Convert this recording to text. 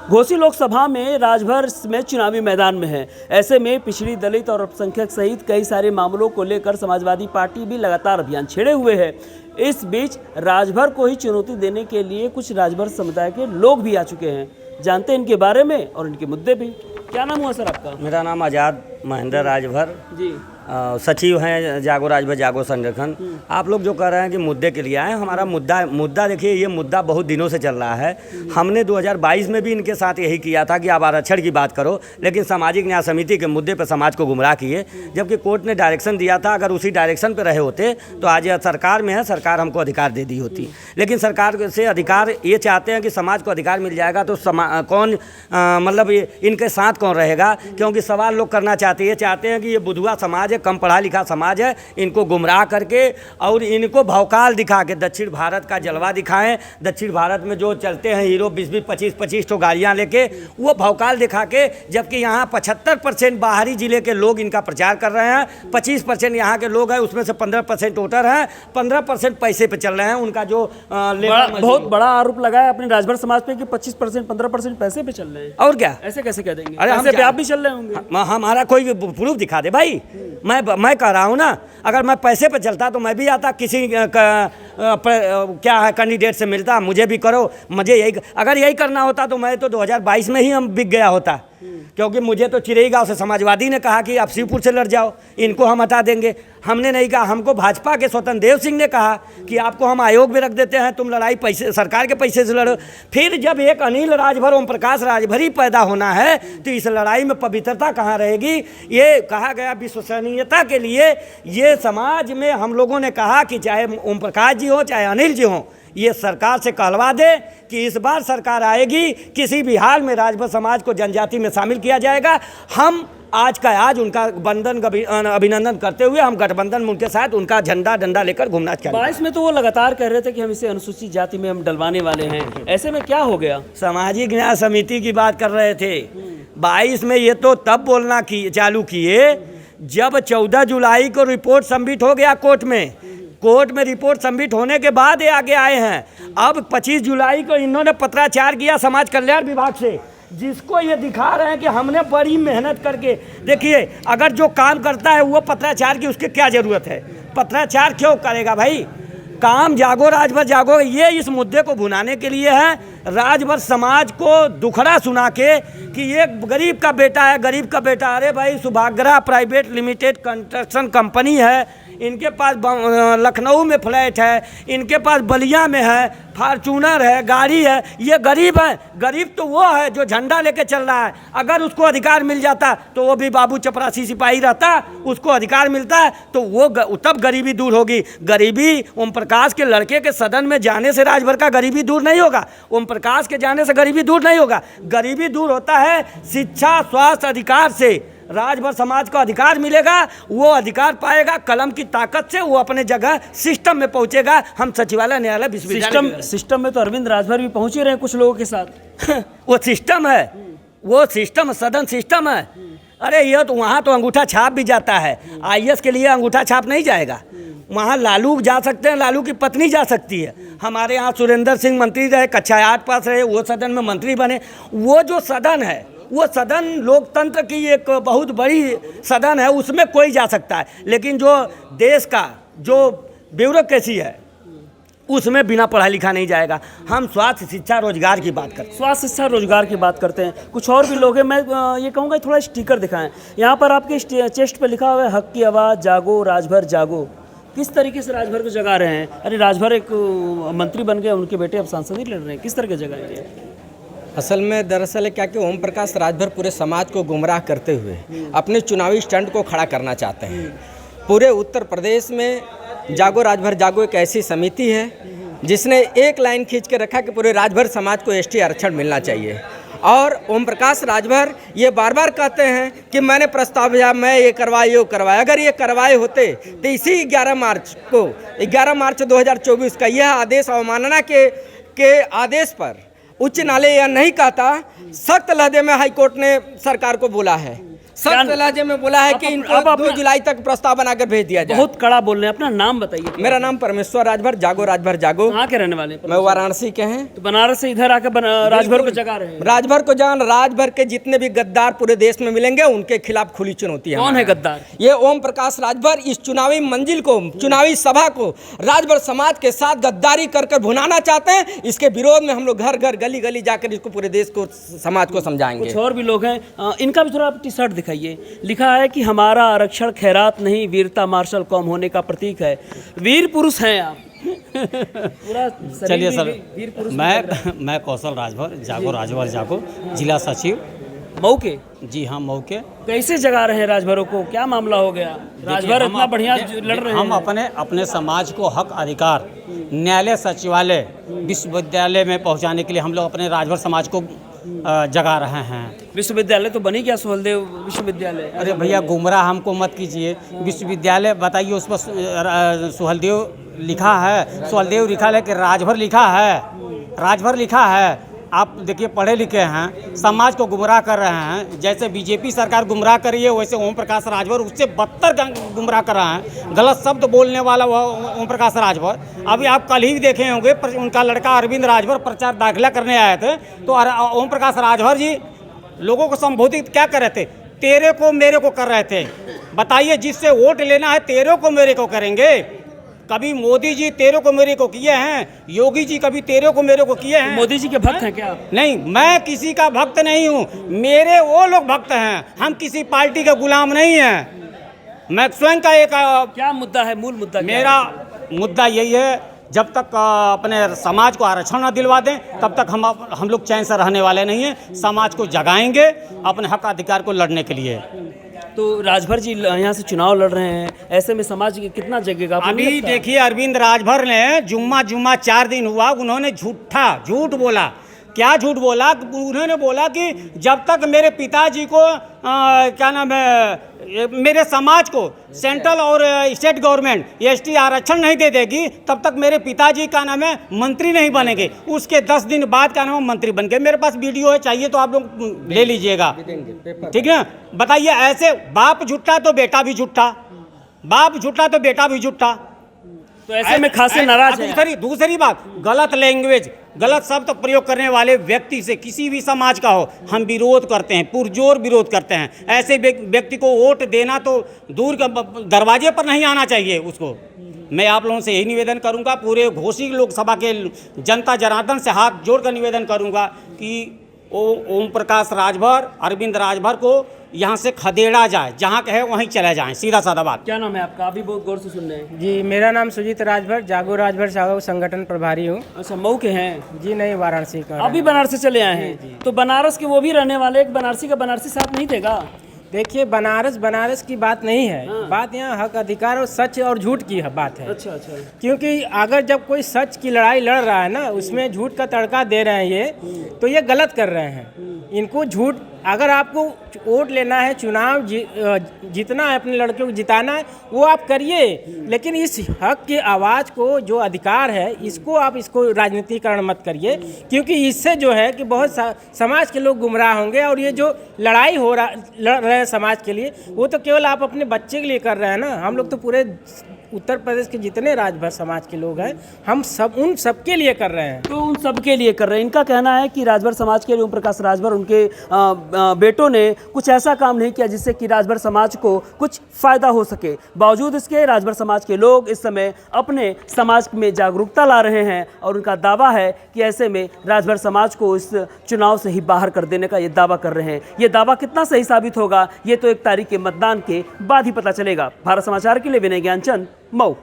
घोसी लोकसभा में राजभर में चुनावी मैदान में है। ऐसे में पिछड़ी, दलित और अल्पसंख्यक सहित कई सारे मामलों को लेकर समाजवादी पार्टी भी लगातार अभियान छेड़े हुए है। इस बीच राजभर को ही चुनौती देने के लिए कुछ राजभर समुदाय के लोग भी आ चुके हैं। जानते हैं इनके बारे में और इनके मुद्दे भी। क्या नाम हुआ सर आपका? मेरा नाम आज़ाद महेंद्र राजभर जी। सचिव हैं जागो राजभर जागो संगठन। आप लोग जो कह रहे हैं कि मुद्दे के लिए आए, हमारा मुद्दा देखिए, ये मुद्दा बहुत दिनों से चल रहा है। हमने 2022 में भी इनके साथ यही किया था कि आप आरक्षण की बात करो, लेकिन सामाजिक न्याय समिति के मुद्दे पर समाज को गुमराह किए, जबकि कोर्ट ने डायरेक्शन दिया था। अगर उसी डायरेक्शन पर रहे होते तो आज सरकार में है, सरकार हमको अधिकार दे दी होती। लेकिन सरकार से अधिकार ये चाहते हैं कि समाज को अधिकार मिल जाएगा तो कौन मतलब इनके साथ कौन रहेगा, क्योंकि सवाल लोग करना चाहते हैं कि ये बुधुआ समाज, कम पढ़ा लिखा समाज है, इनको गुमराह करके और इनको भौकाल दिखा के दक्षिण भारत का जलवा दिखाएं। दक्षिण भारत में जो चलते हैं हीरो 20-20, 25-25 तो गाड़ियां लेके, वो भौकाल दिखा के, जबकि यहाँ 75% बाहरी जिले के लोग इनका प्रचार कर रहे हैं। 25% यहाँ के लोग हैं, उसमें से 15% वोटर हैं, 15% पैसे पे चल रहे हैं। उनका जो बहुत बड़ा आरोप लगा है अपने राजभर समाज पे कि 25%, 15% पैसे पे चल रहे हैं। और क्या ऐसे कैसे कह देंगे? अरे ऐसे पे आप भी चल रहे होंगे। हमारा कोई प्रूफ दिखा दे भाई। मैं कह रहा हूँ ना, अगर मैं पैसे पे चलता तो मैं भी आता, किसी क्या है कैंडिडेट से मिलता, मुझे भी करो। मुझे अगर यही करना होता तो मैं तो 2022 में ही हम बिक गया होता, क्योंकि मुझे तो चिरई गांव से समाजवादी ने कहा कि आप शिवपुर से लड़ जाओ, इनको हम हटा देंगे। हमने नहीं कहा, हमको भाजपा के स्वतंत्र देव सिंह ने कहा कि आपको हम आयोग में रख देते हैं, तुम लड़ाई पैसे सरकार के पैसे से लड़ो। फिर जब एक अनिल राजभर, ओम प्रकाश राजभर ही पैदा होना है तो इस लड़ाई में पवित्रता कहाँ रहेगी? ये कहा गया विश्वसनीयता के लिए। ये समाज में हम लोगों ने कहा कि चाहे ओम प्रकाश जी हो चाहे अनिल जी हो, ये सरकार से कहलवा दे कि इस बार सरकार आएगी, किसी भी हाल में राजभर समाज को जनजाति में शामिल किया जाएगा। हम आज का आज उनका अभिनंदन करते हुए हम गठबंधन में उनके साथ उनका झंडा डंडा लेकर घूमना चाहते हैं। 22 में तो वो लगातार कह रहे थे कि हम इसे अनुसूचित जाति में हम डलवाने वाले हैं। ऐसे में क्या हो गया? सामाजिक न्याय समिति की बात कर रहे थे। 22 में ये तो तब बोलना चालू किए जब 14 जुलाई को रिपोर्ट सबमिट हो गया कोर्ट में रिपोर्ट सबमिट होने के बाद ये आगे आए हैं। अब 25 जुलाई को इन्होंने पत्राचार किया समाज कल्याण विभाग से, जिसको ये दिखा रहे हैं कि हमने बड़ी मेहनत करके। देखिए, अगर जो काम करता है वो पत्राचार की, उसकी क्या ज़रूरत है? पत्राचार क्यों करेगा भाई? काम जागो राजभर जागो, ये इस मुद्दे को भुनाने के लिए है। राजभर समाज को दुखड़ा सुना के कि ये गरीब का बेटा है, गरीब का बेटा। अरे भाई, सुभाग्रह प्राइवेट लिमिटेड कंस्ट्रक्शन कंपनी है, इनके पास लखनऊ में फ्लैट है, इनके पास बलिया में है, फार्चूनर है, गाड़ी है। ये गरीब है। गरीब तो वो है जो झंडा लेके चल रहा है। अगर उसको अधिकार मिल जाता तो वो भी बाबू चपरासी सिपाही रहता, उसको अधिकार मिलता है तो वो तब गरीबी दूर होगी। गरीबी ओम प्रकाश के लड़के के सदन में जाने से राजभर का गरीबी दूर नहीं होगा। ओम प्रकाश के जाने से गरीबी दूर नहीं होगा। गरीबी दूर होता है शिक्षा, स्वास्थ्य, अधिकार से। राजभर समाज को अधिकार मिलेगा, वो अधिकार पाएगा, कलम की ताकत से वो अपने जगह सिस्टम में पहुंचेगा। हम सचिवालय, न्यायालय, विश्वविद्यालय सिस्टम में तो अरविंद राजभर भी पहुंच ही रहे हैं कुछ लोगों के साथ। वो सिस्टम है, वो सिस्टम सदन सिस्टम है। अरे ये तो वहाँ तो अंगूठा छाप भी जाता है। IAS के लिए अंगूठा छाप नहीं जाएगा। वहाँ लालू जा सकते हैं, लालू की पत्नी जा सकती है। हमारे यहाँ सुरेंद्र सिंह मंत्री रहे, कक्षा 8 पास रहे, वो सदन में मंत्री बने। वो जो सदन है, वो सदन लोकतंत्र की एक बहुत बड़ी सदन है, उसमें कोई जा सकता है। लेकिन जो देश का जो ब्यूरोक्रेसी है उसमें बिना पढ़ा लिखा नहीं जाएगा। हम स्वास्थ्य, शिक्षा, रोजगार की बात करते हैं। स्वास्थ्य, शिक्षा, रोजगार की बात करते हैं। कुछ और भी लोग हैं। मैं ये कहूँगा थोड़ा स्टिकर दिखाएं। यहाँ पर आपके चेस्ट पे लिखा हुआ है हक की आवाज़ जागो राजभर जागो। किस तरीके से राजभर को जगा रहे हैं? अरे राजभर एक मंत्री बन गए, उनके बेटे अब सांसद ही लड़ रहे हैं। किस तरह के जगाएंगे? असल में दरअसल है क्या कि ओम प्रकाश राजभर पूरे समाज को गुमराह करते हुए अपने चुनावी स्टंट को खड़ा करना चाहते हैं। पूरे उत्तर प्रदेश में जागो राजभर जागो एक ऐसी समिति है जिसने एक लाइन खींच के रखा कि पूरे राजभर समाज को ST आरक्षण मिलना चाहिए। और ओम प्रकाश राजभर ये बार बार कहते हैं कि मैंने प्रस्ताव भेजा, मैं ये करवाया। अगर ये करवाए होते तो इसी 11 मार्च 2024 का यह आदेश अवमानना के आदेश पर उच्च न्यायालय यह नहीं कहता। सख्त लहजे में हाईकोर्ट ने सरकार को बोला है सख्त लहजे में बोला है कि इनको 2 जुलाई तक प्रस्ताव बनाकर भेज दिया जाए। बहुत कड़ा बोल रहे हैं, अपना नाम बताइए। मेरा नाम परमेश्वर राजभर, जागो राजभर जागो। कहाँ के रहने वाले हैं? मैं वाराणसी के हैं। तो बनारस से इधर आकर राजभर को जगा रहे हैं। राजभर को जान, राजभर के जितने भी गद्दार पूरे देश में मिलेंगे उनके खिलाफ खुली चुनौती है। कौन है गद्दार? ये ओम प्रकाश राजभर इस चुनावी मंजिल को, चुनावी सभा को राजभर समाज के साथ गद्दारी कर कर भुनाना चाहते हैं। इसके विरोध में हम लोग घर घर गली गली जाकर इसको पूरे देश को, समाज को समझाएंगे। कुछ और भी लोग हैं, इनका भी थोड़ा टी शर्ट दिखाइए। लिखा है कि हमारा आरक्षण खैरात नहीं, वीरता मार्शल कौम होने का प्रतीक है। वीर पुरुष हैं आप। पूरा चलिए सर, वीर पुरुष। मैं कौशल राजभर, जागो राजभर जागो, जिला सचिव। मऊ के? जी हाँ, मऊ के। कैसे जगा रहे हैं राजभरों को? क्या मामला हो गया? राजभर इतना बढ़िया लड़ रहे हैं। हम अपने समाज को हक अधिकार न्यायालय, सचिवालय, विश्वविद्यालय में पहुंचाने के लिए हम लोग अपने राजभर समाज को जगा रहे हैं। विश्वविद्यालय तो बनी क्या? सुहलदेव विश्वविद्यालय। अरे भैया, गुमराह हमको मत कीजिए। विश्वविद्यालय बताइए, उस पर सुहलदेव लिखा है, सुहलदेव लिखा है कि राजभर लिखा है, राजभर लिखा है। आप देखिए, पढ़े लिखे हैं, समाज को गुमराह कर रहे हैं। जैसे बीजेपी सरकार गुमराह कर रही है, वैसे ओम प्रकाश राजभर उससे बदतर गुमराह कर रहे हैं। गलत शब्द बोलने वाला वह ओम प्रकाश राजभर। अभी आप कल ही देखे होंगे, उनका लड़का अरविंद राजभर प्रचार दाखिला करने आए थे, तो ओम प्रकाश राजभर जी लोगों को संबोधित क्या कर रहे थे? तेरे को मेरे को कर रहे थे। बताइए, जिससे वोट लेना है तेरे को मेरे को करेंगे। कभी मोदी जी तेरे को मेरे को किए हैं, योगी जी कभी तेरे को मेरे को किए हैं। मोदी जी के भक्त हैं क्या? नहीं, मैं किसी का भक्त नहीं हूँ, मेरे वो लोग भक्त हैं। हम किसी पार्टी के गुलाम नहीं हैं। मैं स्वयं का एक क्या मुद्दा है? मूल मुद्दा क्या मेरा मुद्दा यही है, जब तक अपने समाज को आरक्षण न दिलवा दें तब तक हम लोग चैन से रहने वाले नहीं हैं। समाज को जगाएंगे अपने हक अधिकार को लड़ने के लिए। तो राजभर जी यहाँ से चुनाव लड़ रहे हैं, ऐसे में समाज की कितना जगेगा? अभी देखिए, अरविंद राजभर ने जुम्मा 4 दिन हुआ, उन्होंने झूठ बोला। क्या झूठ बोला? उन्होंने बोला कि जब तक मेरे पिताजी को क्या नाम है, मेरे समाज को सेंट्रल और स्टेट गवर्नमेंट एसटी आरक्षण नहीं दे देगी, तब तक मेरे पिताजी का नाम है मंत्री नहीं बनेंगे। उसके 10 दिन बाद का नाम है मंत्री बन गए। मेरे पास वीडियो है, चाहिए तो आप लोग ले लीजिएगा, ठीक है। बताइए, ऐसे बाप झूठा तो बेटा भी झूठा, बाप झूठा तो बेटा भी झूठा। तो ऐसे में खासे नाराज हैं। दूसरी बात, गलत लैंग्वेज, गलत शब्द प्रयोग करने वाले व्यक्ति से, किसी भी समाज का हो, हम विरोध करते हैं, पुरजोर विरोध करते हैं। ऐसे व्यक्ति को वोट देना तो दूर का, दरवाजे पर नहीं आना चाहिए उसको। मैं आप लोगों से यही निवेदन करूंगा, पूरे घोसी लोकसभा के जनता जनार्दन से हाथ जोड़कर निवेदन करूंगा कि ओम प्रकाश राजभर, अरविंद राजभर को यहाँ से खदेड़ा जाए, जहाँ कहे वहीं चले जाएं, सीधा साधा बात। क्या नाम है आपका? अभी बहुत गौर से सुन रहे हैं। जी, मेरा नाम सुजीत राजभर, जागो राजभर जागो संगठन प्रभारी हूँ। अच्छा, मऊ के हैं? जी नहीं, वाराणसी का। अभी बनारस से चले आए हैं? तो बनारस के वो भी रहने वाले, एक बनारसी का बनारसी साथ नहीं देगा? देखिए, बनारस की बात नहीं है। हाँ। बात यहाँ हक अधिकार और सच और झूठ की बात है। अच्छा। क्योंकि अगर जब कोई सच की लड़ाई लड़ रहा है ना, उसमें झूठ का तड़का दे रहे हैं ये, तो ये गलत कर रहे हैं। इनको झूठ, अगर आपको वोट लेना है, चुनाव जीतना है, अपने लड़के को जिताना है, वो आप करिए, लेकिन इस हक की आवाज़ को, जो अधिकार है, इसको राजनीतिकरण मत करिए। क्योंकि इससे जो है कि बहुत समाज के लोग गुमराह होंगे। और ये जो लड़ाई लड़ रहे हैं समाज के लिए, वो तो केवल आप अपने बच्चे के लिए कर रहे हैं ना। हम लोग तो पूरे उत्तर प्रदेश के जितने राजभर समाज के लोग हैं, हम सब उन सब के लिए कर रहे हैं। तो उन सब के लिए कर रहे हैं। इनका कहना है कि राजभर समाज के लिए ओम प्रकाश राजभर, उनके बेटों ने कुछ ऐसा काम नहीं किया जिससे कि राजभर समाज को कुछ फायदा हो सके। बावजूद इसके राजभर समाज के लोग इस समय अपने समाज में जागरूकता ला रहे हैं और उनका दावा है कि ऐसे में राजभर समाज को इस चुनाव से ही बाहर कर देने का ये दावा कर रहे हैं। ये दावा कितना सही साबित होगा, ये तो 1 तारीख के मतदान के बाद ही पता चलेगा। भारत समाचार के लिए विनय ज्ञानचंद, मऊ।